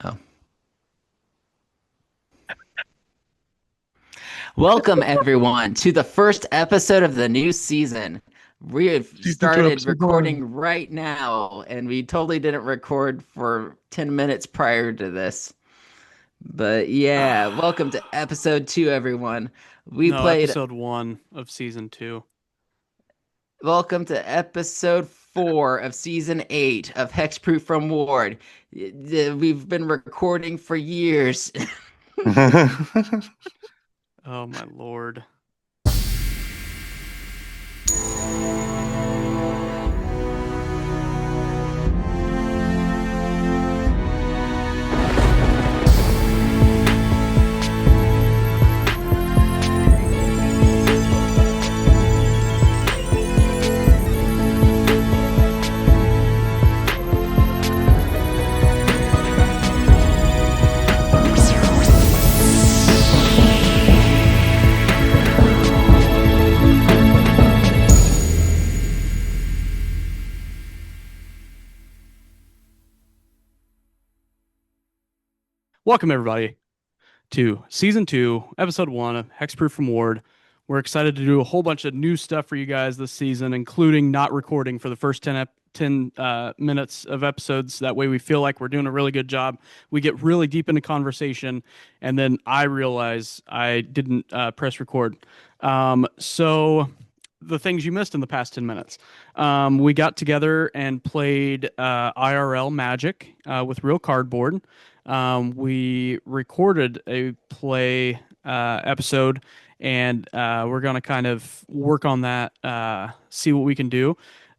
Oh. Welcome, everyone, to the first episode of the new season. We have Season two, started episode one. recording right now, and we totally didn't record for 10 minutes prior to this. But yeah, welcome to episode two, everyone. We No, played, episode one of season two. welcome to episode four of season eight of Hexproof from Ward. We've been recording for years. Oh my lord. Welcome everybody to season two, episode one of Hexproof from Ward. We're excited to do a whole bunch of new stuff for you guys this season, including not recording for the first 10 minutes of episodes. That way we feel like we're doing a really good job. We get really deep into conversation, and then I realize I didn't press record. So the things you missed in the past 10 minutes. We got together and played IRL Magic with real cardboard. We recorded a play episode, and we're going to kind of work on that, see what we can do.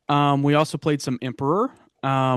We also played some Emperor,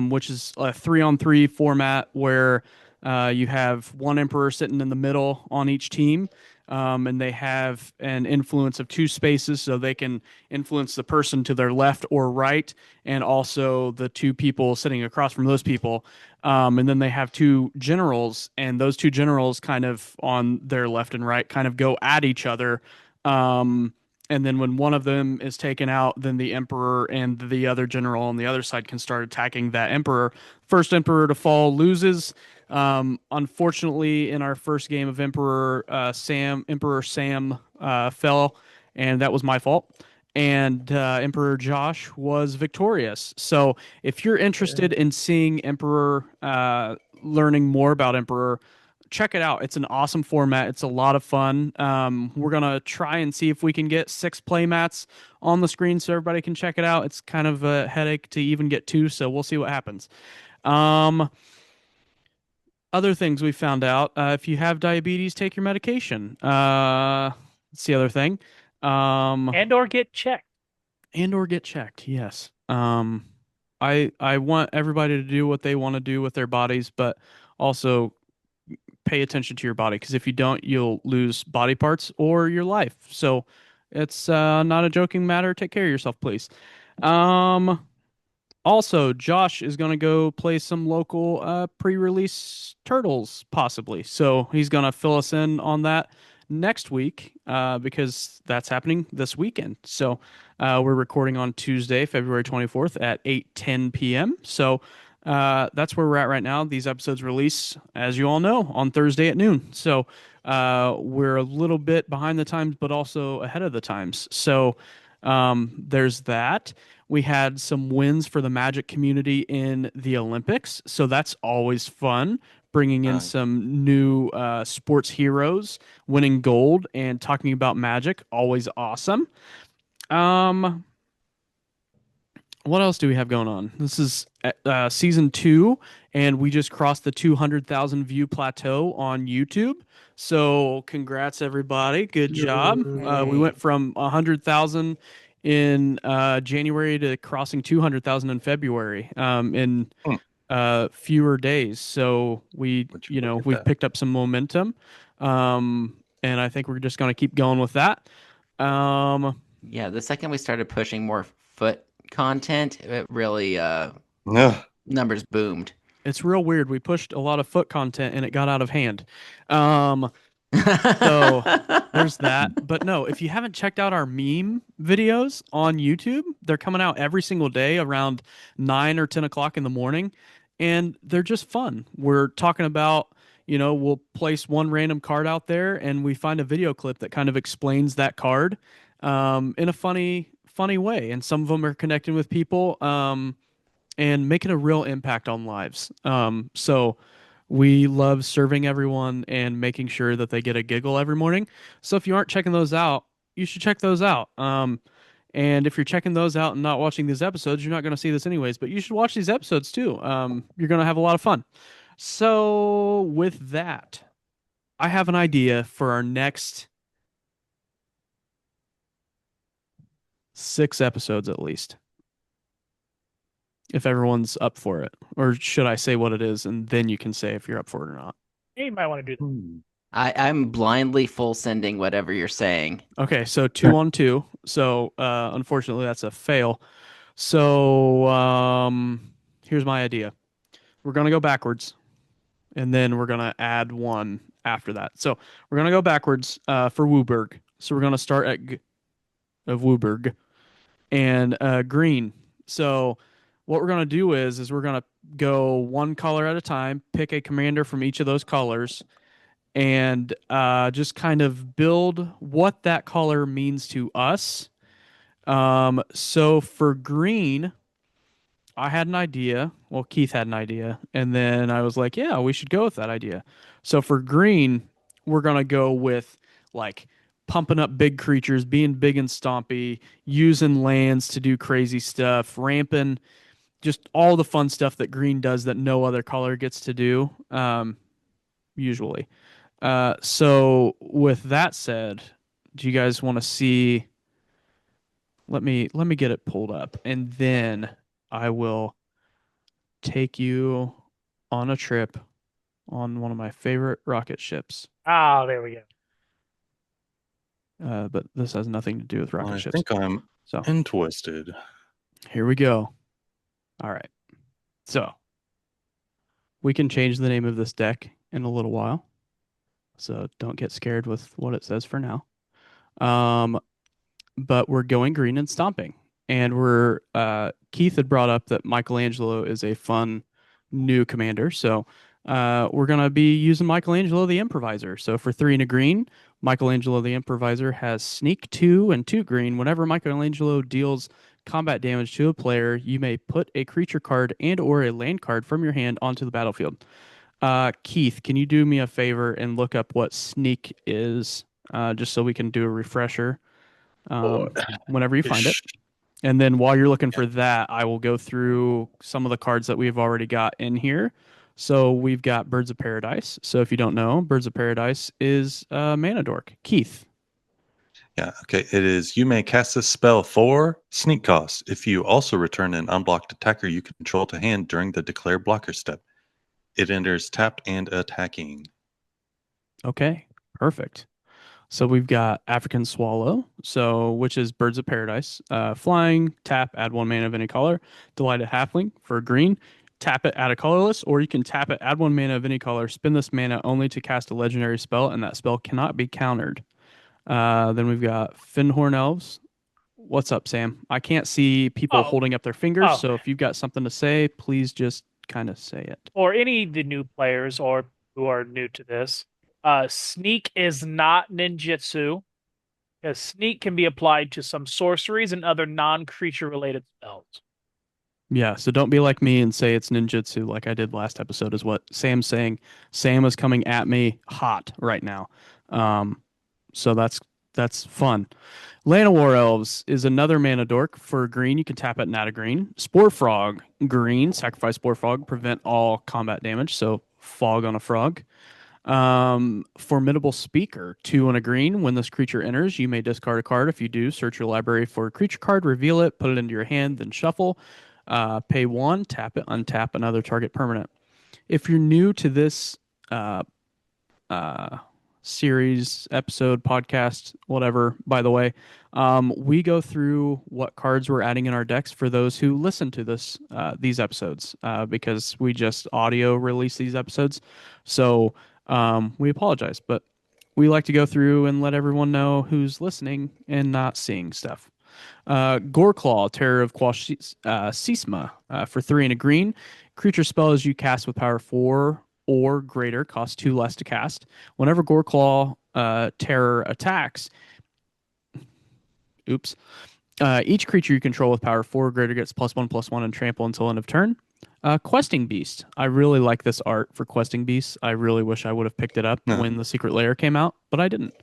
which is a 3-on-3 format where you have one Emperor sitting in the middle on each team. And they have an influence of two spaces, so they can influence the person to their left or right, and also the two people sitting across from those people. And then they have two generals, and those two generals kind of on their left and right kind of go at each other. And then when one of them is taken out, then the emperor and the other general on the other side can start attacking that emperor. First emperor to fall loses. Unfortunately, in our first game of Emperor Sam fell, and that was my fault. And Emperor Josh was victorious. So, if you're interested in seeing Emperor, learning more about Emperor, check it out. It's an awesome format. It's a lot of fun. We're gonna try and see if we can get 6 playmats on the screen so everybody can check it out. It's kind of a headache to even get two, so we'll see what happens. Um, Other things we found out, if you have diabetes, take your medication. That's the other thing. Um, and or get checked. and or get checked. Yes. I want everybody to do what they want to do with their bodies, but also pay attention to your body, because if you don't, you'll lose body parts or your life. So it's not a joking matter. Take care of yourself, please. Um, Also, Josh is going to go play some local pre-release turtles, possibly. So he's going to fill us in on that next week, because that's happening this weekend. So we're recording on Tuesday, February 24th at 8:10 p.m. So that's where we're at right now. These episodes release, as you all know, on Thursday at noon. So we're a little bit behind the times, but also ahead of the times. So there's that. We had some wins for the Magic community in the Olympics, so that's always fun. Bringing in Nice. some new sports heroes, winning gold, and talking about Magic, always awesome. Um, what else do we have going on? This is season two, and we just crossed the 200,000 view plateau on YouTube. So, congrats, everybody. Good job. We Yay. went from 100,000 in January to crossing 200,000 in February, in Hmm. fewer days. So, Would you look at we've that? picked up some momentum. And I think we're just going to keep going with that. Um, Yeah, the second we started pushing more foot content, it really No. numbers boomed. It's real weird. We pushed a lot of foot content and it got out of hand. Um, so there's that. But no, if you haven't checked out our meme videos on YouTube, they're coming out every single day around 9 or 10 o'clock in the morning. and they're just fun. We're talking about, we'll place one random card out there and we find a video clip that kind of explains that card in a funny way. And some of them are connecting with people and making a real impact on lives. So we love serving everyone and making sure that they get a giggle every morning. So if you aren't checking those out, you should check those out. And if you're checking those out and not watching these episodes, you're not going to see this anyways, but you should watch these episodes too. You're going to have a lot of fun. So, with that, I have an idea for our next 6 episodes at least, if everyone's up for it. Or should I say what it is and then you can say if you're up for it or not? You might want to do that. I'm blindly full sending whatever you're saying. Okay, so 2 on 2. So, unfortunately, that's a fail. So, here's my idea. We're going to go backwards and then we're going to add one after that. So, we're going to go backwards for Wooburg. So, we're going to start at of Wooburg and green. So, what we're going to do is we're going to go one color at a time, pick a commander from each of those colors, and just kind of build what that color means to us. So for green, I had an idea. Well, Keith had an idea, and then I was like, "Yeah, we should go with that idea." So for green, we're gonna go with like pumping up big creatures, being big and stompy, using lands to do crazy stuff, ramping, just all the fun stuff that green does that no other color gets to do. Usually. So with that said, do you guys want to see? Let me get it pulled up, and then I will take you on a trip on one of my favorite rocket ships. Oh, there we go. But this has nothing to do with rocket I ships. think I'm So interested. here we go. All right. So we can change the name of this deck in a little while. So don't get scared with what it says for now. But we're going green and stomping. And we're Keith had brought up that Michelangelo is a fun new commander. So we're gonna be using Michelangelo the Improviser. So for 3 and a green, Michelangelo the Improviser has sneak 2 and 2 green. Whenever Michelangelo deals combat damage to a player, you may put a creature card and or a land card from your hand onto the battlefield. Keith, can you do me a favor and look up what sneak is, just so we can do a refresher Oh, whenever you find it? And then while you're looking for that, I will go through some of the cards that we've already got in here. So we've got Birds of Paradise. So if you don't know, Birds of Paradise is Mana Dork. Keith. Yeah, okay. It is you may cast this spell for sneak cost. If you also return an unblocked attacker you control to hand during the declare blocker step, it enters tapped and attacking. Okay, perfect. So we've got African Swallow, so which is Birds of Paradise. Flying, tap, add 1 mana of any color. Delighted Halfling for green. Tap it, add a colorless, or you can tap it, add 1 mana of any color. Spin this mana only to cast a legendary spell, and that spell cannot be countered. Then we've got Finhorn Elves. What's up, Sam? I can't see people holding up their fingers, so if you've got something to say, please just kind of say it. Or any of the new players or who are new to this, sneak is not ninjutsu, because sneak can be applied to some sorceries and other non-creature related spells. Yeah, so don't be like me and say it's ninjutsu like I did last episode, is what Sam's saying. Sam is coming at me hot right now. So that's fun. Llanowar Elves is another mana dork for green. You can tap it and add a green. Spore Frog, green. Sacrifice Spore Frog, prevent all combat damage. So fog on a frog. Formidable Speaker, 2 and a green. When this creature enters, you may discard a card. If you do, search your library for a creature card, reveal it, put it into your hand, then shuffle. Pay 1, tap it, untap another target permanent. If you're new to this series, episode, podcast, whatever, by the way, we go through what cards we're adding in our decks for those who listen to these episodes, because we just audio release these episodes. So we apologize, but we like to go through and let everyone know who's listening and not seeing stuff. Goreclaw, Terror of Sisma, for 3 and a green. Creature spells you cast with power 4 or greater cost 2 less to cast. Whenever Goreclaw Terror attacks, oops. Each creature you control with power 4 or greater gets +1/+1 and trample until end of turn. Questing Beast. I really like this art for Questing Beasts. I really wish I would have picked it up when the Secret Lair came out, but I didn't.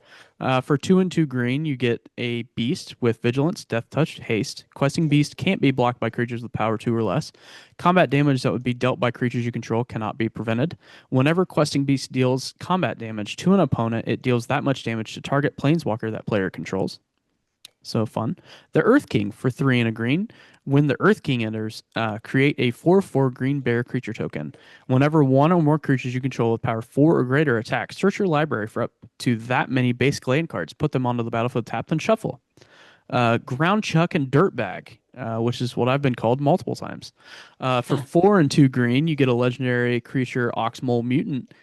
For 2 and 2 green, you get a Beast with Vigilance, Death Touch, Haste. Questing Beast can't be blocked by creatures with power 2 or less. Combat damage that would be dealt by creatures you control cannot be prevented. Whenever Questing Beast deals combat damage to an opponent, it deals that much damage to target Planeswalker that player controls. So fun. The Earth King for 3 and a green. When the Earth King enters, create a 4/4 green bear creature token. Whenever one or more creatures you control with power 4 or greater attack, search your library for up to that many basic land cards. Put them onto the battlefield tapped and shuffle. Ground Chuck and Dirtbag, which is what I've been called multiple times. For 4 and 2 green, you get a legendary creature, Oxmole Mutant.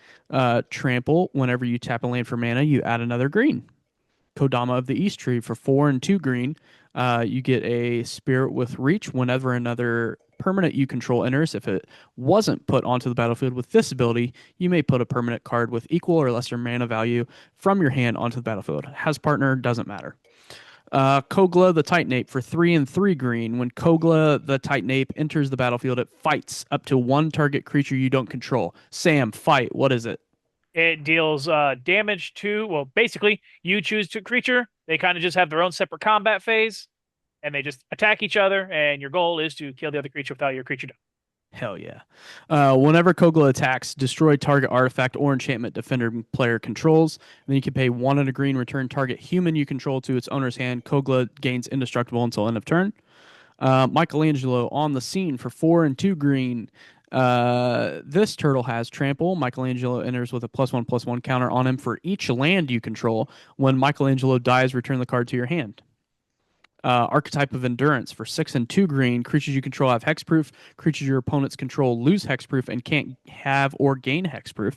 Trample. Whenever you tap a land for mana, you add another green. Kodama of the East Tree for 4 and 2 green. You get a Spirit with Reach whenever another permanent you control enters. If it wasn't put onto the battlefield with this ability, you may put a permanent card with equal or lesser mana value from your hand onto the battlefield. Has partner, doesn't matter. Kogla the Titanape for 3 and 3 green. When Kogla the Titanape enters the battlefield, it fights up to one target creature you don't control. Sam, fight. What is it? It deals damage to, well, basically, you choose to creature. They kind of just have their own separate combat phase, and they just attack each other, and your goal is to kill the other creature without your creature dying. Hell yeah. Whenever Kogla attacks, destroy target artifact or enchantment defender player controls. And then you can pay 1 and a green, return target human you control to its owner's hand. Kogla gains indestructible until end of turn. Michelangelo on the scene for 4 and 2 green. This turtle has trample. Michelangelo enters with a +1/+1 counter on him for each land you control. When Michelangelo dies, return the card to your hand. Archetype of Endurance for 6 and 2 green. Creatures you control have hexproof. Creatures your opponents control lose hexproof and can't have or gain hexproof.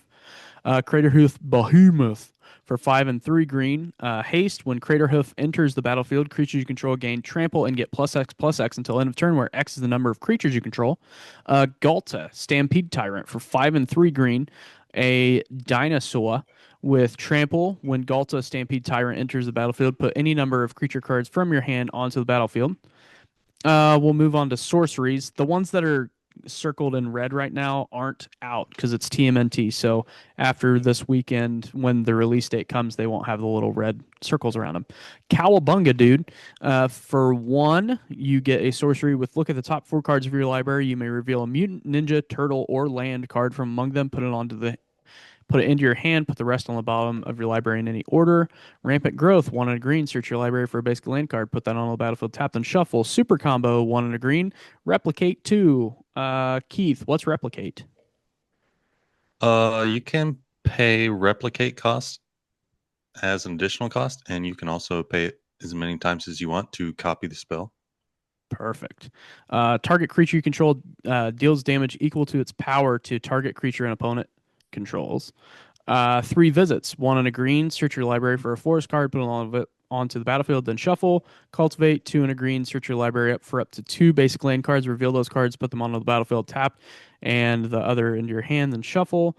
Craterhoof Behemoth for 5 and 3 green. Haste. When Craterhoof enters the battlefield, creatures you control gain trample and get +X/+X until end of turn, where X is the number of creatures you control. Galta, Stampede Tyrant for 5 and 3 green. A dinosaur with trample. When Galta Stampede Tyrant enters the battlefield, put any number of creature cards from your hand onto the battlefield. We'll move on to sorceries. The ones that are circled in red right now aren't out because it's TMNT. So after this weekend, when the release date comes, they won't have the little red circles around them. Cowabunga, dude. For 1, you get a sorcery with look at the top 4 cards of your library. You may reveal a mutant, ninja, turtle, or land card from among them. Put it into your hand, put the rest on the bottom of your library in any order. Rampant Growth, 1 and a green. Search your library for a basic land card. Put that on the battlefield, tap and shuffle. Super Combo, 1 and a green. Replicate 2. Keith, what's Replicate? You can pay Replicate cost as an additional cost, and you can also pay it as many times as you want to copy the spell. Perfect. Target creature you control deals damage equal to its power to target creature and opponent controls. 3 visits, 1 and a green. Search your library for a forest card, put it onto the battlefield, then shuffle. Cultivate, 2 and a green. Search your library up for up to 2 basic land cards. Reveal those cards, put them onto the battlefield, tap, and the other into your hand, then shuffle.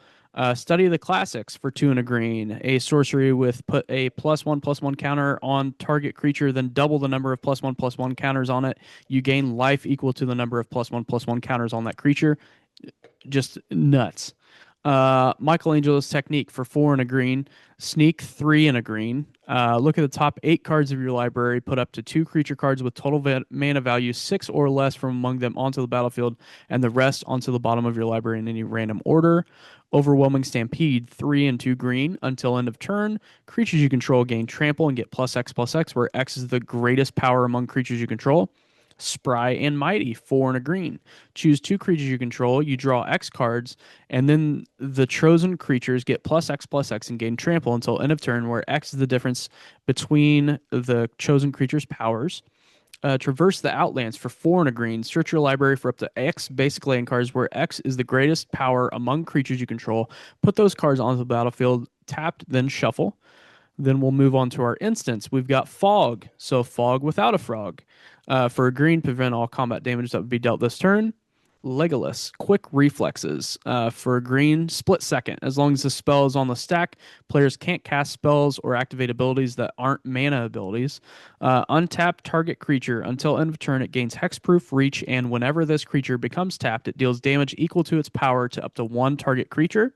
Study the Classics for 2 and a green. A sorcery with put a +1/+1 counter on target creature, then double the number of +1/+1 counters on it. You gain life equal to the number of +1/+1 counters on that creature. Just nuts. Michelangelo's Technique for 4 and a green. Sneak, 3 and a green. Look at the top 8 cards of your library. Put up to 2 creature cards with total mana value 6 or less from among them onto the battlefield, and the rest onto the bottom of your library in any random order. Overwhelming Stampede, 3 and 2 green. Until end of turn, creatures you control gain trample and get +X/+X, where X is the greatest power among creatures you control. Spry and Mighty, 4 and a green. Choose 2 creatures you control. You draw X cards, and then the chosen creatures get +X/+X and gain trample until end of turn, where X is the difference between the chosen creature's powers. Traverse the Outlands for 4 and a green. Search your library for up to X basic land cards, where X is the greatest power among creatures you control. Put those cards onto the battlefield, tapped, then shuffle. Then we'll move on to our instance. We've got Fog, so Fog without a frog. For a green, prevent all combat damage that would be dealt this turn. Legolas, Quick Reflexes. For a green, Split Second. As long as the spell is on the stack, players can't cast spells or activate abilities that aren't mana abilities. Untap target creature. Until end of turn, it gains Hexproof, Reach, and whenever this creature becomes tapped, it deals damage equal to its power to up to one target creature.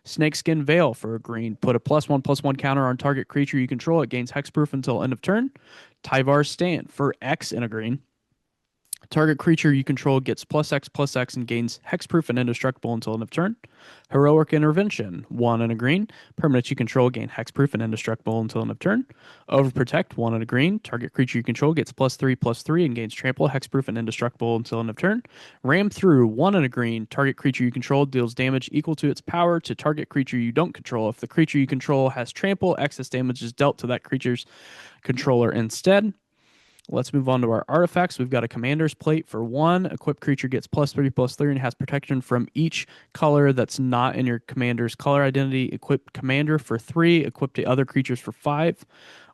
Snakeskin Veil for a green. Put a +1/+1 counter on target creature you control. It gains Hexproof until end of turn. Tyvar Stand for X in a green. Target creature you control gets +X/+X and gains Hexproof and Indestructible until end of turn. Heroic Intervention, 1 and a green. Permanents you control gain Hexproof and Indestructible until end of turn. Overprotect, 1 and a green. Target creature you control gets +3/+3 and gains Trample, Hexproof, and Indestructible until end of turn. Ram Through, 1 and a green. Target creature you control deals damage equal to its power to target creature you don't control. If the creature you control has Trample, excess damage is dealt to that creature's controller instead. Let's move on to our artifacts. We've got a Commander's Plate for 1. Equipped creature gets +3/+3 and has protection from each color that's not in your commander's color identity. Equipped Commander for 3. Equipped to other creatures for 5.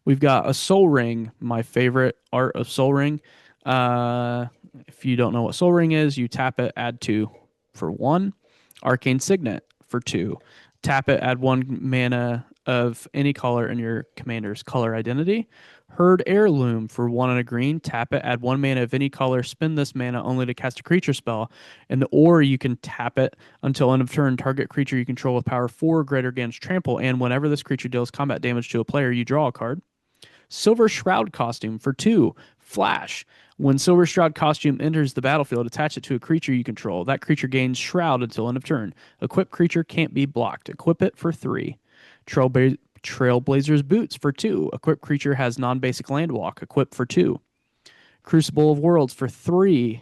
We've got a Soul Ring, my favorite art of Soul Ring. If you don't know what Soul Ring is, you tap it, add 2 for 1. Arcane Signet for 2. Tap it, add 1 mana of any color in your commander's color identity. Herd Heirloom for 1 and a green. Tap it, add 1 mana of any color, spend this mana only to cast a creature spell. Or you can tap it until end of turn. Target creature you control with power 4 or greater gains Trample, and whenever this creature deals combat damage to a player, you draw a card. Silver Shroud Costume for 2. Flash. When Silver Shroud Costume enters the battlefield, attach it to a creature you control. That creature gains Shroud until end of turn. Equipped creature can't be blocked. Equip it for 3. Trailblazer's Boots for 2. Equipped creature has non-basic land walk. Equip for 2. Crucible of Worlds for 3.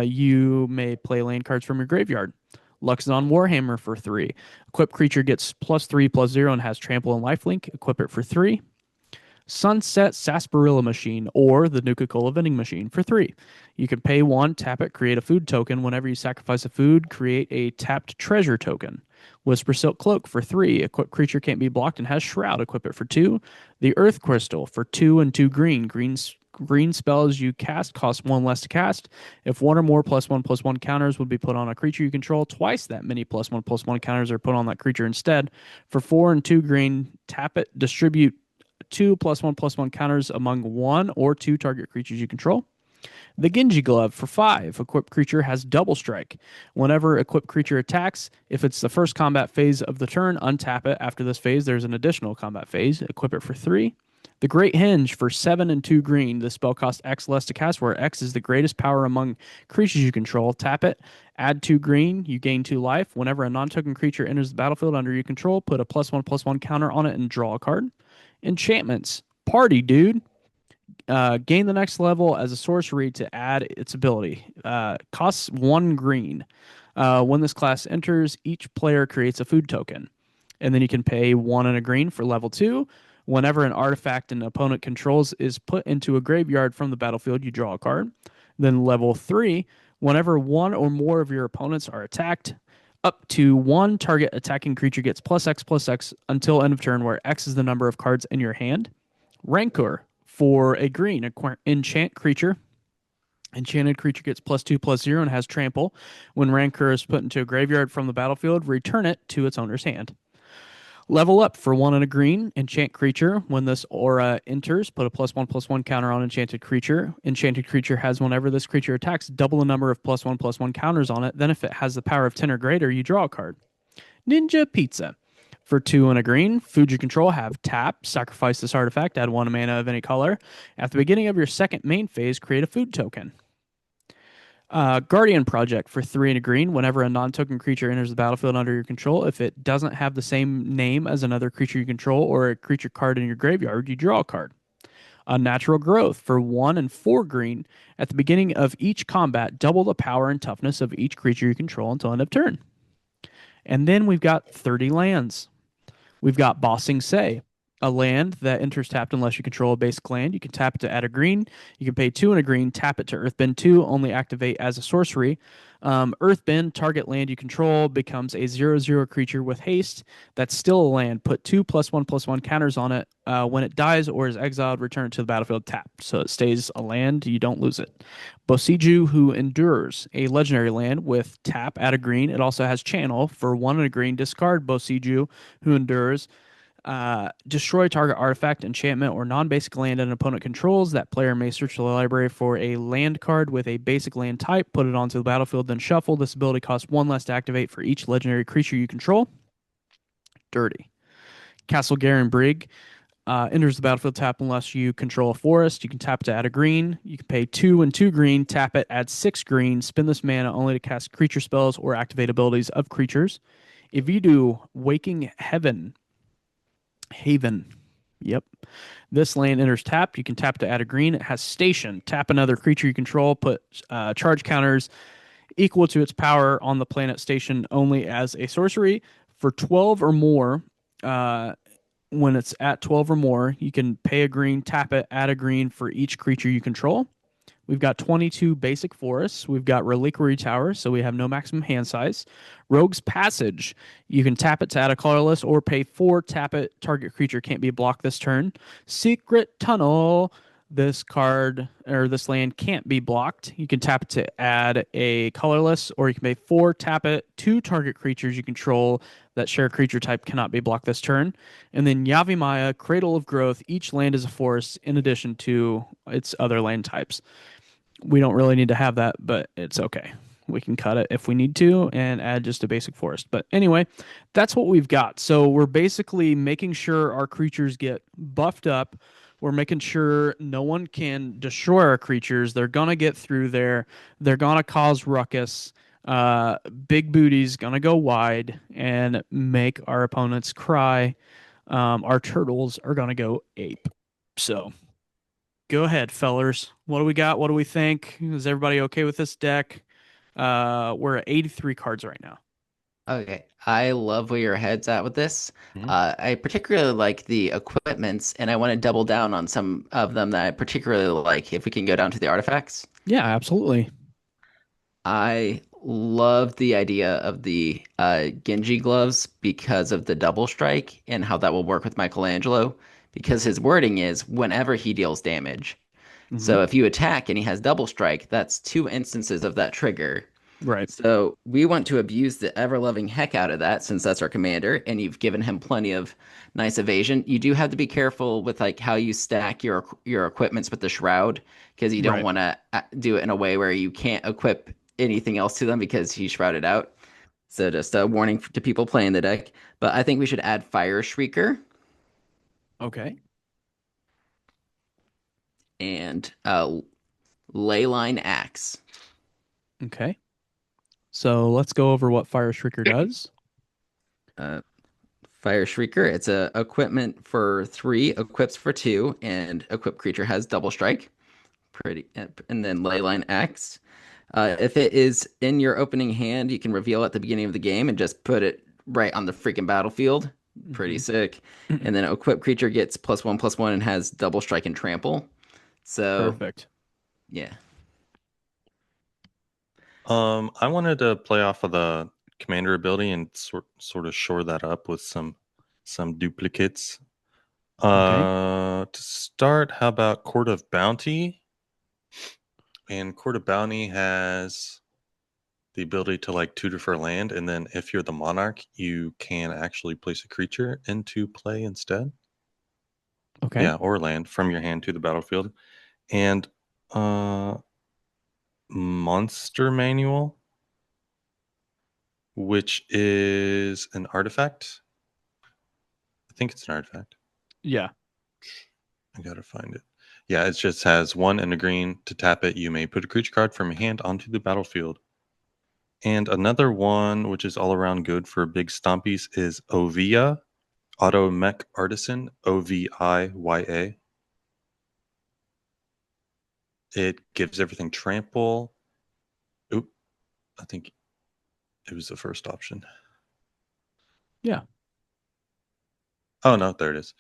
You may play land cards from your graveyard. Luxon Warhammer for 3. Equipped creature gets +3/+0 and has trample and lifelink. Equip it for 3. Sunset Sarsaparilla Machine, or the Nuka-Cola Vending Machine for 3. You can pay 1, tap it, create a food token. Whenever you sacrifice a food, create a tapped treasure token. Whisper Silk Cloak for 3. Equipped creature can't be blocked and has Shroud. Equip it for 2. The Earth Crystal for 2 and 2 green. Green spells you cast cost 1 less to cast. If 1 or more +1/+1 counters would be put on a creature you control, twice that many +1/+1 counters are put on that creature instead. For 4 and 2 green, tap it, distribute 2 +1/+1 counters among 1 or 2 target creatures you control. The Genji Glove for 5. Equipped creature has Double Strike. Whenever equipped creature attacks, if it's the first combat phase of the turn, untap it. After this phase, there's an additional combat phase. Equip it for 3. The Great Hinge for 7 and 2 green. The spell costs X less to cast, where X is the greatest power among creatures you control. Tap it, add 2 green, you gain 2 life. Whenever a non-token creature enters the battlefield under your control, put a +1/+1 counter on it and draw a card. Enchantments. Party Dude. Gain the next level as a sorcery to add its ability. Costs 1 green. When this class enters, each player creates a food token. And then you can pay 1 and a green for level 2. Whenever an artifact an opponent controls is put into a graveyard from the battlefield, you draw a card. Then level 3, whenever 1 or more of your opponents are attacked, up to 1 target attacking creature gets +X/+X until end of turn, where X is the number of cards in your hand. Rancor for a green. Enchant creature. Enchanted creature gets +2/+0 and has trample. When Rancor is put into a graveyard from the battlefield, return it to its owner's hand. Level up for 1 and a green. Enchant creature. When this aura enters, put a +1/+1 counter on enchanted creature. Enchanted creature has, whenever this creature attacks, double the number of +1/+1 counters on it. Then if it has the power of 10 or greater, you draw a card. Ninja Pizza. For 2 and a green, food you control have tap, sacrifice this artifact, add 1 mana of any color. At the beginning of your second main phase, create a food token. Guardian Project for 3 and a green. Whenever a non-token creature enters the battlefield under your control, if it doesn't have the same name as another creature you control or a creature card in your graveyard, you draw a card. Unnatural Growth for 1 and 4 green. At the beginning of each combat, double the power and toughness of each creature you control until end of turn. And then we've got 30 lands. We've got Bossing Say, a land that enters tapped unless you control a basic land. You can tap it to add a green. You can pay 2 and a green, tap it to Earthbend 2, only activate as a sorcery. Earthbend, target land you control becomes a 0/0 creature with haste. That's still a land. Put 2+1/+1 counters on it. When it dies or is exiled, return it to the battlefield tapped. So it stays a land. You don't lose it. Bosiju, who endures, a legendary land with tap, add a green. It also has channel for 1 and a green. Discard Bosiju, who endures. Destroy target artifact, enchantment, or non-basic land an opponent controls. That player may search the library for a land card with a basic land type, put it onto the battlefield, then shuffle. This ability costs 1 less to activate for each legendary creature you control. Dirty. Castle Garen Brig enters the battlefield tap unless you control a forest. You can tap to add a green. You can pay 2 and 2 green, tap it, add 6 green, spend this mana only to cast creature spells or activate abilities of creatures. If you do Waking Haven. Yep. This land enters tapped. You can tap to add a green. It has station. Tap another creature you control. Put charge counters equal to its power on the planet station only as a sorcery. For 12 or more, when it's at 12 or more, you can pay a green, tap it, add a green for each creature you control. We've got 22 basic forests. We've got Reliquary Tower, so we have no maximum hand size. Rogue's Passage. You can tap it to add a colorless or pay 4, tap it. Target creature can't be blocked this turn. Secret Tunnel. This card or this land can't be blocked. You can tap it to add a colorless, or you can pay 4, tap it. 2 target creatures you control that share creature type cannot be blocked this turn. And then Yavimaya, Cradle of Growth. Each land is a forest in addition to its other land types. We don't really need to have that, but it's okay. We can cut it if we need to and add just a basic forest. But anyway, that's what we've got. So we're basically making sure our creatures get buffed up. We're making sure no one can destroy our creatures. They're going to get through there. They're going to cause ruckus. Big Booty's going to go wide and make our opponents cry. Our turtles are going to go ape. So go ahead, fellers. What do we got? What do we think? Is everybody okay with this deck? We're at 83 cards right now. Okay, I love where your head's at with this. Mhm. I particularly like the equipments, and I want to double down on some of them that I particularly like. If we can go down to the artifacts, Yeah, absolutely. I love the idea of the Genji gloves because of the double strike and how that will work with Michelangelo. Because his wording is whenever he deals damage. Mm-hmm. So if you attack and he has double strike, that's 2 instances of that trigger. Right. So we want to abuse the ever loving heck out of that since that's our commander, and you've given him plenty of nice evasion. You do have to be careful with like how you stack your equipments with the shroud because you don't Right. want to do it in a way where you can't equip anything else to them because he's shrouded out. So just a warning to people playing the deck. But I think we should add Fire Shrieker Okay. and Leyline Axe. Okay. So let's go over what Fire Shrieker does. Uh, Fire Shrieker, it's a equipment for 3, equips for 2, and equipped creature has double strike. Pretty, and then Leyline Axe. If it is in your opening hand, you can reveal at the beginning of the game and just put it right on the freaking battlefield. Pretty sick. And then equipped creature gets +1/+1 and has double strike and trample. So Perfect. yeah. I wanted to play off of the commander ability and sort of shore that up with some duplicates. Okay. To start, how about Court of Bounty? And Court of Bounty has the ability to like tutor for land, and then if you're the monarch, you can actually place a creature into play instead. Okay. Yeah, or land from your hand to the battlefield. And Monster Manual, which is an artifact. I think it's an artifact. Yeah. I gotta find it. Yeah, it just has 1 and a green. To tap it, you may put a creature card from your hand onto the battlefield. And another one, which is all around good for big stompies, is Ovia, Auto Mech Artisan, Oviya. It gives everything trample. Oop, I think it was the first option. Yeah. Oh, no, there it is.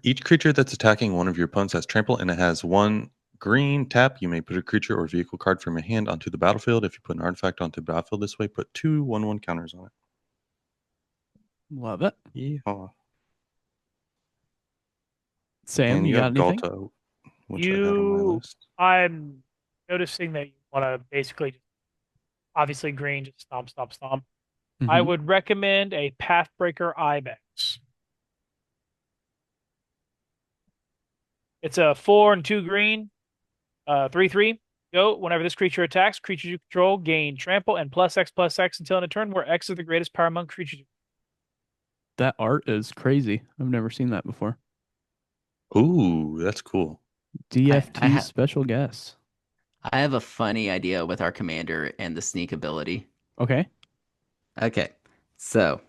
Each creature that's attacking one of your opponents has trample, and it has 1 Green, tap. You may put a creature or vehicle card from your hand onto the battlefield. If you put an artifact onto the battlefield this way, put 2/1/1 counters on it. Love it. Yeehaw. Sam, And you you got have anything? Galto, which I have on my list. I'm noticing that you want to basically, obviously green, just stomp, stomp, stomp. I Mhm. would recommend a Pathbreaker Ibex. It's a 4 and 2 green, 3/3. Go. Whenever this creature attacks, creatures you control gain trample and +X/+X until in a turn where X is the greatest power among creatures. That art is crazy. I've never seen that before. Ooh, that's cool. I, I DFT have special guest. I have a funny idea with our commander and the sneak ability. Okay. Okay, so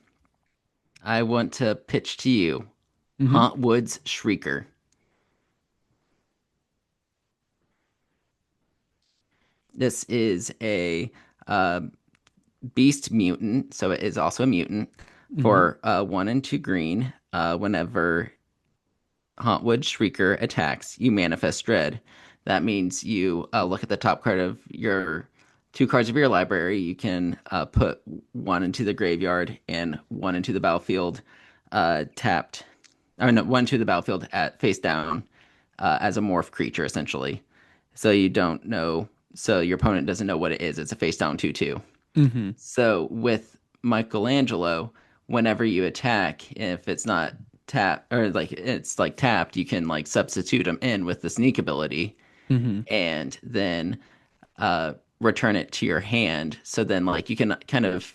I want to pitch to you Mm-hmm. Haunt Woods Shrieker. This is a uh, beast mutant, so it is also a mutant Mm-hmm. for 1 and 2 green. Whenever Hauntwood Shrieker attacks, you manifest dread. That means you look at the top card of your 2 cards of your library. You can put one into the graveyard and one into the battlefield, tapped. Or no, one to the battlefield at face down as a morph creature, essentially. So you don't know. So your opponent doesn't know what it is. It's a face down 2/2. Mm-hmm. So with Michelangelo, whenever you attack, if it's not tapped or like it's like tapped, you can like substitute them in with the sneak ability Mm-hmm. and then return it to your hand. So then like you can kind of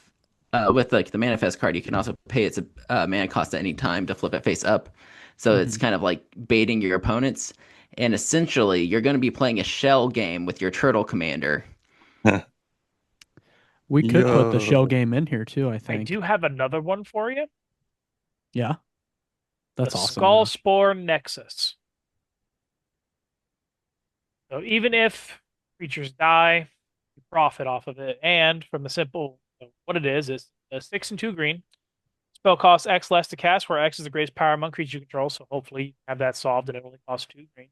with like the manifest card, you can also pay its mana cost at any time to flip it face up. So it's Mm-hmm. kind of like baiting your opponents. And essentially, you're going to be playing a shell game with your turtle commander. We could put the shell Yo. game in here too, I I think. do have another one for you. Yeah, The that's awesome. Skull Spore Nexus. So even if creatures die, you profit off of it. And from the simple, what it is a 6 and 2 green. Spell costs X less to cast, where X is the greatest power among creatures you control. So hopefully you have that solved, and it only costs 2 green.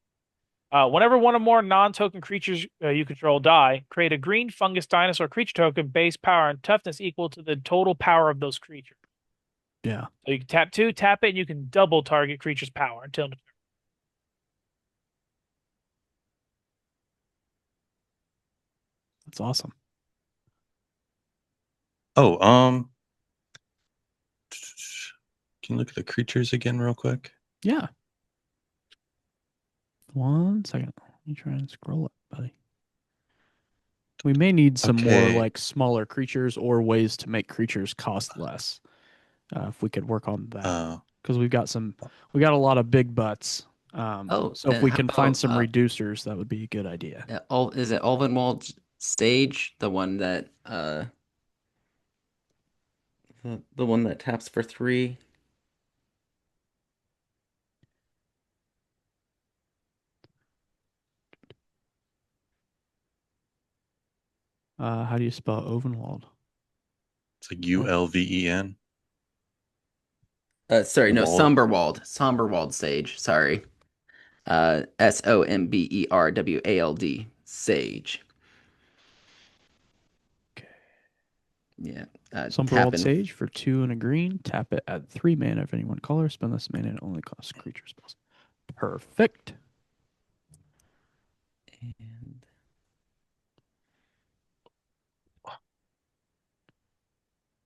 Whenever one or more non-token creatures you control die, create a green fungus dinosaur creature token, base power and toughness equal to the total power of those creatures. Yeah, So you can tap 2, tap it, and you can double target creature's power until end of turn. that's awesome. Oh, can you look at the creatures again real quick? Yeah. 1 second. Let me try and scroll up, buddy. We may need some more Okay. like smaller creatures or ways to make creatures cost less. If we could work on that, because we got a lot of big butts. Oh, So if and we how can find about some reducers, that would be a good idea. Is it Ulvenwald Sage, the one that the one that taps for 3? How do you spell Ovenwald? It's like Ulven. Sorry, no, Wald. Somberwald Sage. Sorry, Somberwald Sage. Okay. Yeah, Sumberwald tapping. Sage for 2 and a green. Tap it at 3 mana of any one color. Spend this mana and it only costs creature spells. Perfect. And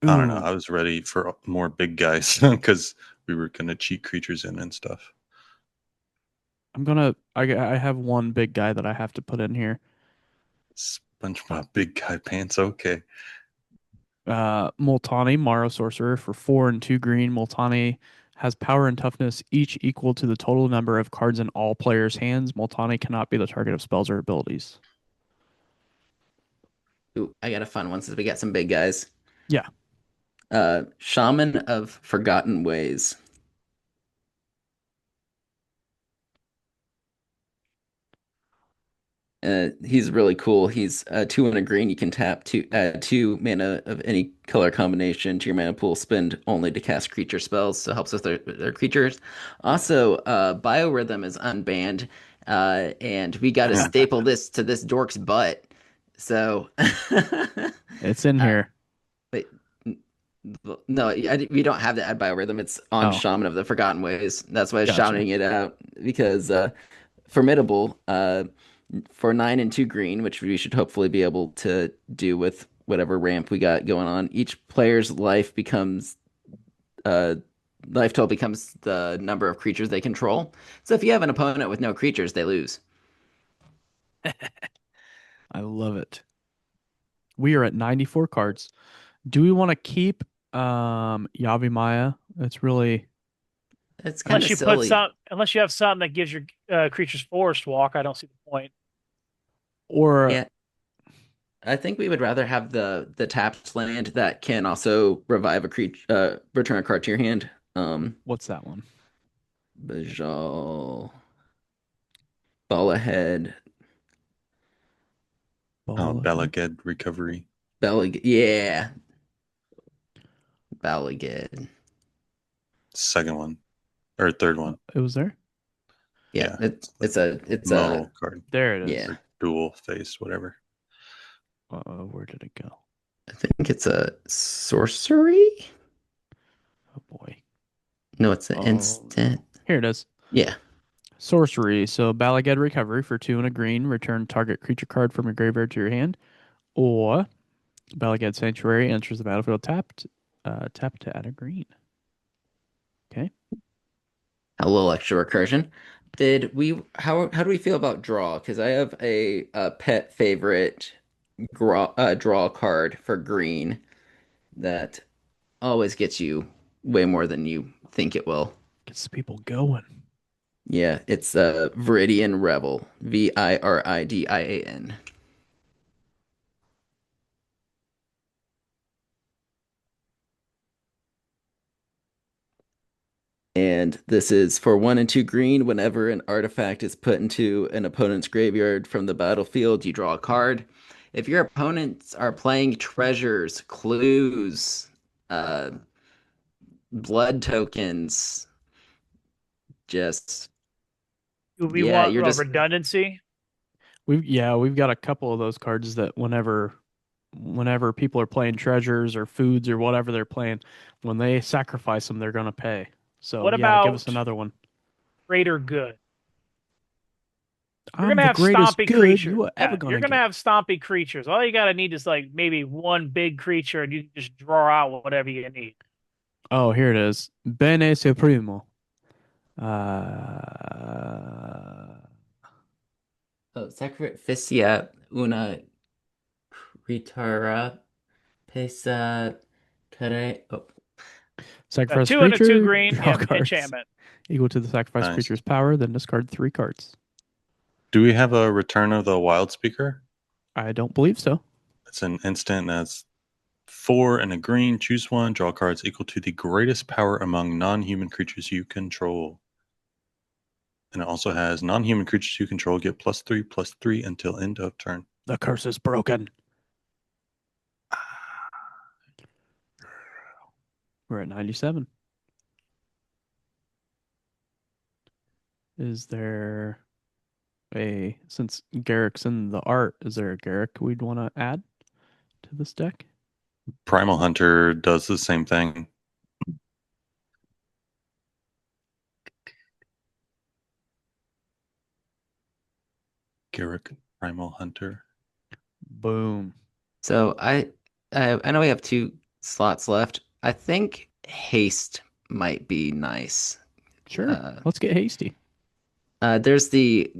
I don't know. Ooh, I was ready for more big guys because we were gonna cheat creatures in and stuff. I have one big guy that I have to put in here. SpongeBob big guy pants. Okay. Multani, Morrow Sorcerer for 4 and 2 green. Multani has power and toughness each equal to the total number of cards in all players' hands. Multani cannot be the target of spells or abilities. ooh, I got a fun one since we got some big guys. Yeah. Shaman of Forgotten Ways. He's really cool. He's 2 and a green. You can tap 2 mana of any color combination to your mana pool. Spend only to cast creature spells, so helps with their creatures. Also, Biorhythm is unbanned. and we got to staple this to this dork's butt. So, It's in here. wait, no, we don't have the add biorhythm. It's on Oh, Shaman of the Forgotten Ways. That's why I was gotcha. shouting it out because formidable for 9 and 2 green, which we should hopefully be able to do with whatever ramp we got going on. Each player's uh, life total becomes the number of creatures they control. So if you have an opponent with no creatures, they lose. I love it. We are at 94 cards. Do we want to keep Yavi Maya? It's really It's kind of silly. Unless you have something that gives your creatures forest walk, I don't see the point. or Yeah, I think we would rather have the tapped land that can also revive a creature, return a card to your hand. what's that one? Bajal, Ball ahead, Balaged Recovery. Yeah, Balaged. Second one. Or third one. It was there? Yeah, Yeah. it's a Model card. There it is. yeah. Or dual face, whatever. Where did it go? I think it's a sorcery. Oh boy. No, it's an Oh, instant. Here it is. Yeah. Sorcery. So Balaged Recovery for 2 and a green. Return target creature card from your graveyard to your hand. Or Balaged Sanctuary enters the battlefield tapped. Tap to add a green. Okay. A little extra recursion. How do we feel about draw? Because I have a pet favorite draw card for green that always gets you way more than you think it will. Gets the people going. Yeah, it's Viridian Revel. Viridian. And this is for 1 and 2 green. Whenever an artifact is put into an opponent's graveyard from the battlefield, you draw a card. If your opponents are playing treasures, clues, uh, blood tokens, just Do we yeah, want you're just redundancy? We've got a couple of those cards that whenever people are playing treasures or foods or whatever they're playing, when they sacrifice them, they're gonna pay. So What yeah, give us about another one. greater good? You're I'm gonna the have greatest stompy good creatures. you are ever Yeah, you're gonna gonna get. have stompy creatures. All you gotta need is like maybe one big creature, and you can just draw out whatever you need. Oh, here it is. Bene Supremo. Uh, sacrificia una criatura pesa care. Oh, sacrifice 2 and a 2 creature, green. draw Yep, cards enchantment. equal to the sacrifice Nice. creature's power, then discard 3 cards. Do we have a Return of the Wild Speaker? I don't believe so. It's an instant that's 4 and a green. Choose one. Draw cards equal to the greatest power among non-human creatures you control. And it also has non-human creatures you control get +3/+3 until end of turn. The curse is broken. We're at 97. Is there since Garrick's in the art, is there a Garrick we'd want to add to this deck? Primal Hunter does the same thing. Garrick, Primal Hunter. Boom. so I know we have 2 slots left. I think haste might be nice. Sure. Let's get hasty. There's the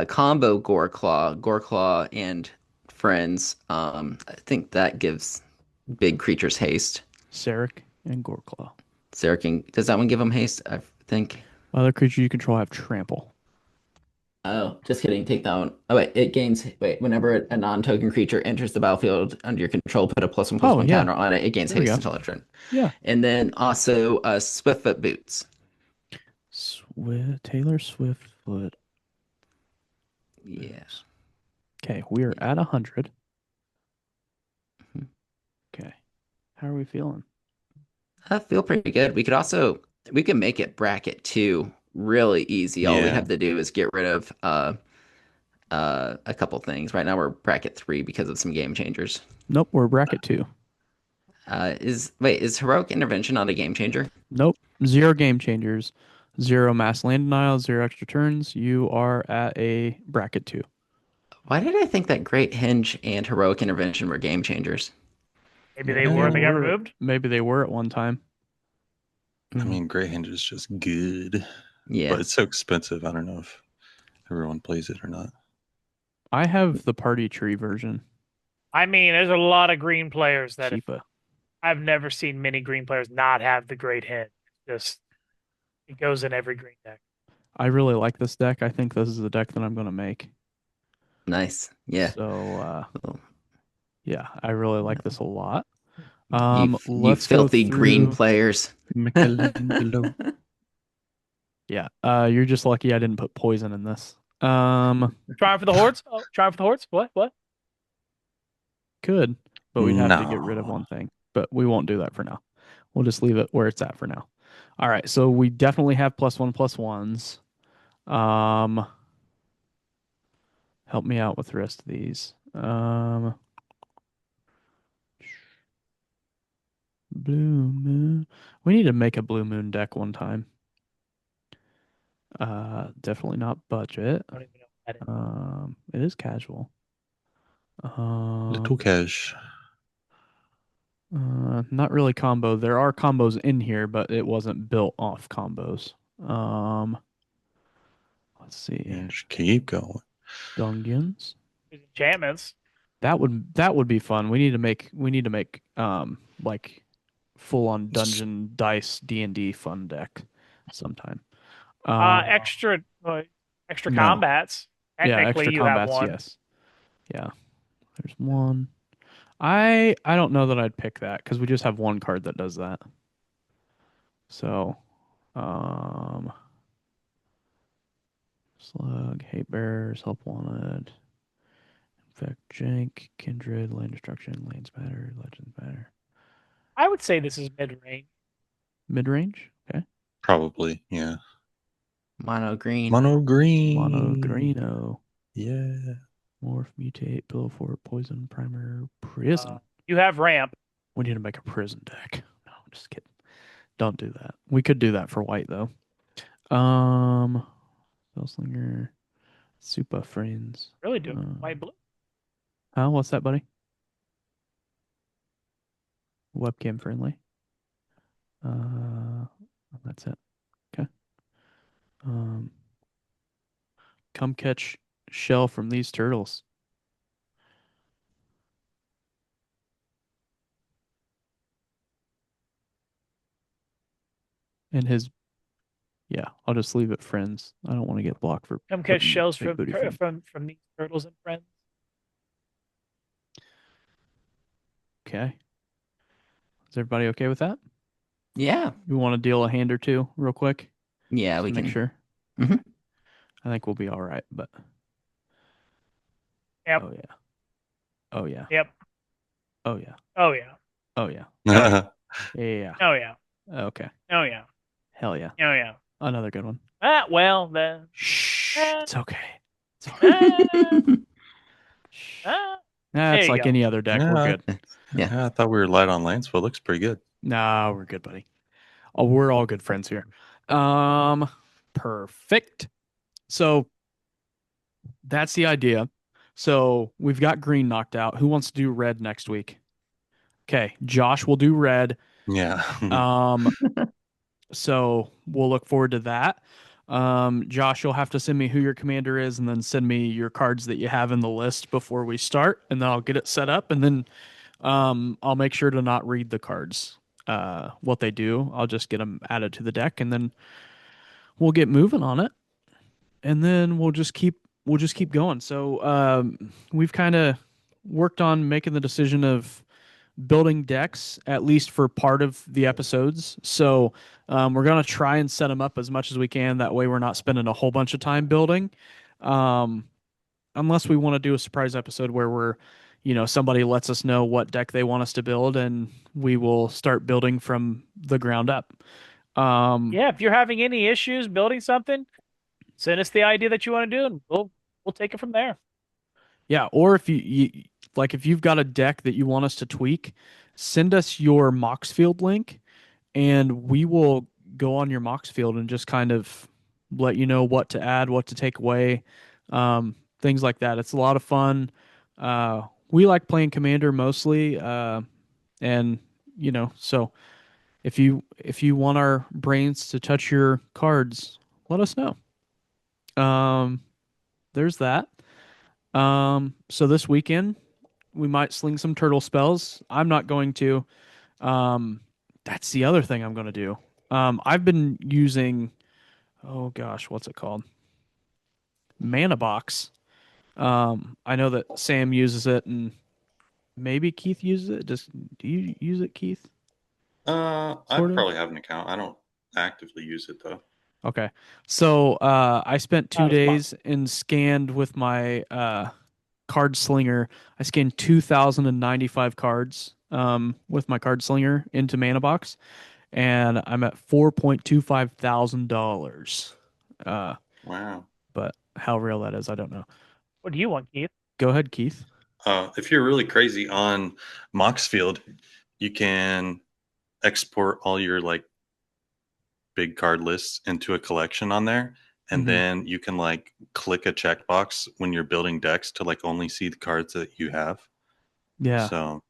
combo Gore Claw and Friends. I think that gives big creatures haste. Sarek and Goreclaw. Does that one give them haste? I think. Other creatures you control have trample. Oh, just kidding. Take that one. Oh wait, it gains. Wait, whenever a non-token creature enters the battlefield under your control, put a +1/+1 yeah. counter on it. It gains There we haste go. until end of turn. Yeah. And then also Swiftfoot Boots. Taylor Swiftfoot. Yeah. Okay, we are at 100. Mhm. Okay. How are we feeling? I feel pretty good. We can make it bracket 2 really easy. All we Yeah. have to do is get rid of a couple things. Right now we're bracket 3 because of some game changers. Nope, we're bracket 2. Is heroic intervention not a game changer? Nope, 0 game changers, 0 mass land denial, 0 extra turns. You are at a bracket 2. Why did I think that Great Hinge and heroic intervention were game changers? Maybe they Maybe were they and they got were. removed. Maybe they were at one time. I mean, Grey Hinge is just good, Yeah, but it's so expensive. I don't know if everyone plays it or not. I have the party tree version. I mean, there's a lot of green players that Cheaper. I've never seen many green players not have the great hit. Just it goes in every green deck. I really like this deck. I think this is the deck that I'm going to make. nice. Yeah. So, Well, yeah, I really like this a lot. you Let's go filthy green through. players. Michelangelo. Yeah, you're just lucky I didn't put poison in this. Trying for the hordes? Oh, trying for the hordes? What? Could, but we'd have to get rid of No. one thing. But we won't do that for now. We'll just leave it where it's at for now. All right, so we definitely have +1/+1s. Help me out with the rest of these. Blue Moon. We need to make a Blue Moon deck one time. Definitely not budget. I don't even know what that is. It is casual. Little cash. Not really combo. There are combos in here, but it wasn't built off combos. Let's see. And just keep going. Dungeons. There's enchantments. That would be fun. We need to make like full on dungeon dice D&D fun deck sometime. Extra No. combats. Yeah, Technically, extra you combats, have one. yes. Yeah. There's one. I don't know that I'd pick that because we just have one card that does that. So, Slug, Hate Bearers, Help Wanted, Infect Jank, Kindred, Land Destruction, Lands Matter, Legends Matter. I would say this is mid range. Mid-range? Okay. Probably, yeah. Mono green. Mono green. Mono Greeno. Yeah. Morph, Mutate, Pillow Fort, Poison, Primer, Prison. You have ramp. We need to make a prison deck. No, I'm just kidding. Don't do that. We could do that for white though. Spellslinger, Super Friends. Really do white blue. Huh? What's that, buddy? Webcam friendly. That's it. Okay. Come catch shell from these turtles. And his, yeah, I'll just leave it friends. I don't want to get blocked for Come catch putting shells Big Booty Friend. from these turtles and friends. Okay. Is everybody okay with that? Yeah. We want to deal a hand or two real quick? Yeah, Just we to can. make sure. Mhm. I think we'll be all right, but. Yep. Oh, yeah. Oh, yeah. Yep. Oh, yeah. Oh yeah. Oh, yeah. Yeah. Oh yeah. Okay. Oh yeah. Hell yeah. Oh yeah. Another good one. Well then. Shh. Ah. It's okay. It's Ah. Shh. Ah. It's you like go. any other deck. We're Yeah. good. Yeah, I thought we were light on lands, but it looks pretty good. No, we're good, buddy. Oh, we're all good friends here. Perfect. So that's the idea. So we've got green knocked out. Who wants to do red next week? Okay, Josh will do red. Yeah. So we'll look forward to that. Josh, you'll have to send me who your commander is and then send me your cards that you have in the list before we start, and then I'll get it set up, and then I'll make sure to not read the cards. What they do, I'll just get them added to the deck, and then we'll get moving on it, and then we'll just keep going. So we've kind of worked on making the decision of building decks at least for part of the episodes. So we're gonna try and set them up as much as we can. That way, we're not spending a whole bunch of time building. Unless we want to do a surprise episode where we're, somebody lets us know what deck they want us to build, and we will start building from the ground up. Yeah, if you're having any issues building something, send us the idea that you want to do, and we'll take it from there. Yeah, or if if you've got a deck that you want us to tweak, send us your Mox field link and we will go on your Mox field and just kind of let you know what to add, what to take away, things like that. It's a lot of fun. We like playing Commander mostly, and so if you want our brains to touch your cards, let us know. Um, there's that. So this weekend we might sling some turtle spells. I'm not going to. That's the other thing I'm going to do. I've been using, oh gosh, what's it called? Mana Box. I know that Sam uses it and maybe Keith uses it. Do you use it, Keith? I Sort of. probably have an account. I don't actively use it though. Okay. So I spent two Not as much. days and scanned with my card slinger. I scanned 2,095 cards with my card slinger into Mana Box, and I'm at $4,250. Wow. But how real that is, I don't know. What do you want, Keith? Go ahead, Keith. If you're really crazy on Moxfield, you can export all your like big card lists into a collection on there, and Mhm. then you can like click a checkbox when you're building decks to like only see the cards that you have. Yeah, So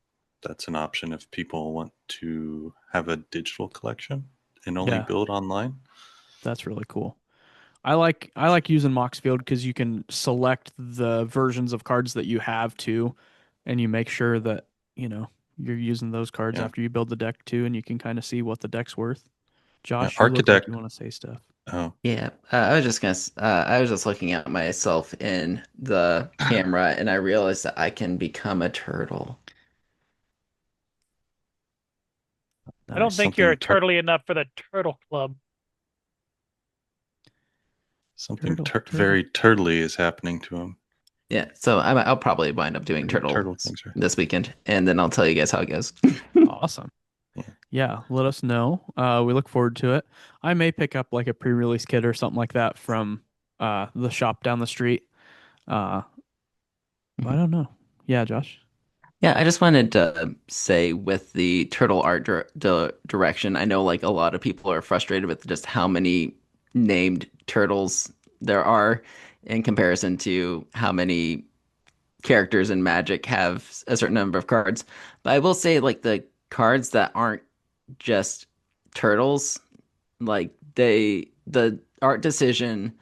that's an option if people want to have a digital collection and only yeah, build online. that's really cool. I like using Moxfield because you can select the versions of cards that you have too, and you make sure that you're using those cards Yeah. after you build the deck too, and you can kind of see what the deck's worth. Yeah. Josh, you look like Architect. you want to say stuff. Oh, Yeah, I was just looking at myself in the camera and I realized that I can become a turtle. I don't Nice. think you're something turtly enough for the Turtle Club. Turtle, turtle. very turtly is happening to him. Yeah, so I'll probably wind up doing Very turtle turtles things, right? this weekend, and then I'll tell you guys how it goes. Awesome. Yeah. Yeah, let us know. We look forward to it. I may pick up like a pre-release kit or something like that from the shop down the street. Uh, but I don't know. Yeah, Josh. Yeah, I just wanted to say with the turtle art direction, I know like a lot of people are frustrated with just how many named turtles there are in comparison to how many characters in Magic have a certain number of cards. But I will say like the cards that aren't just turtles, like the art decision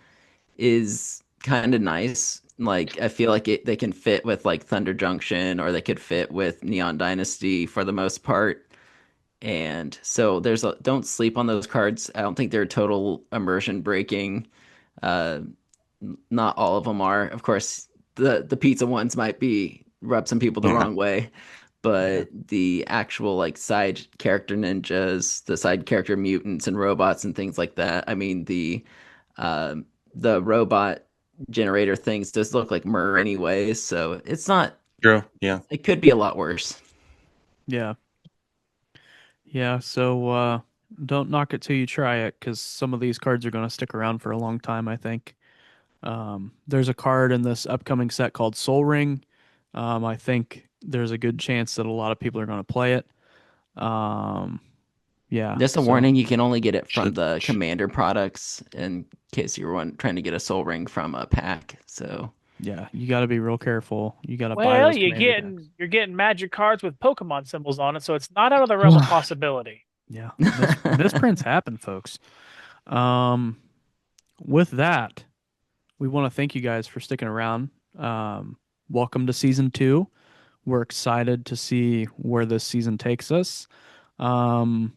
is kind of nice. Like I feel like they can fit with like Thunder Junction or they could fit with Neon Dynasty for the most part. And so don't sleep on those cards. I don't think they're total immersion breaking. Uh, Not all of them are. Of course, the pizza ones might be rub some people the Yeah. wrong way, Yeah. but the actual like side character ninjas, the side character mutants and robots and things like that. I mean, the robot generator things does look like Murr anyways, so it's not. True. Yeah. It could be a lot worse. Yeah. Yeah. So don't knock it till you try it, because some of these cards are going to stick around for a long time, I think. There's a card in this upcoming set called Soul Ring. I think there's a good chance that a lot of people are going to play it. Um, yeah. Just a So warning, you can only get it from Should, the sh Commander products in case you were trying to get a Soul Ring from a pack. So yeah, you got to be real careful. You got to buy Well, those Commander decks. you're getting magic cards with Pokemon symbols on it, so it's not out of the realm of possibility. Yeah, misprints happen, folks. Um, with that, we want to thank you guys for sticking around. Welcome to season 2. We're excited to see where this season takes us. Um,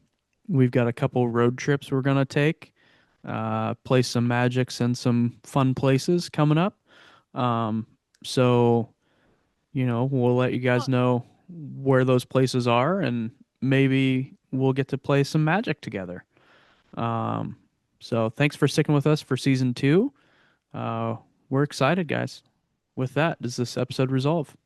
we've got a couple road trips we're gonna take, play some magics in some fun places coming up. Um, so we'll let you guys know where those places are, and maybe we'll get to play some magic together. Um, so thanks for sticking with us for season 2. Uh, we're excited, guys. With that, does this episode resolve?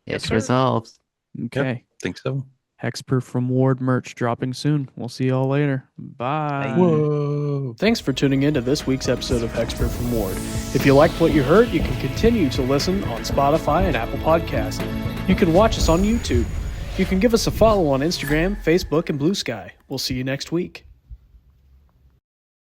Yes, it sir. resolves. Yep. Okay. Think so. Hexproof from Ward merch dropping soon. We'll see y'all later. Bye. Whoa. Thanks for tuning in to this week's episode of Hexproof from Ward. If you liked what you heard, you can continue to listen on Spotify and Apple Podcasts. You can watch us on YouTube. You can give us a follow on Instagram, Facebook, and Blue Sky. We'll see you next week.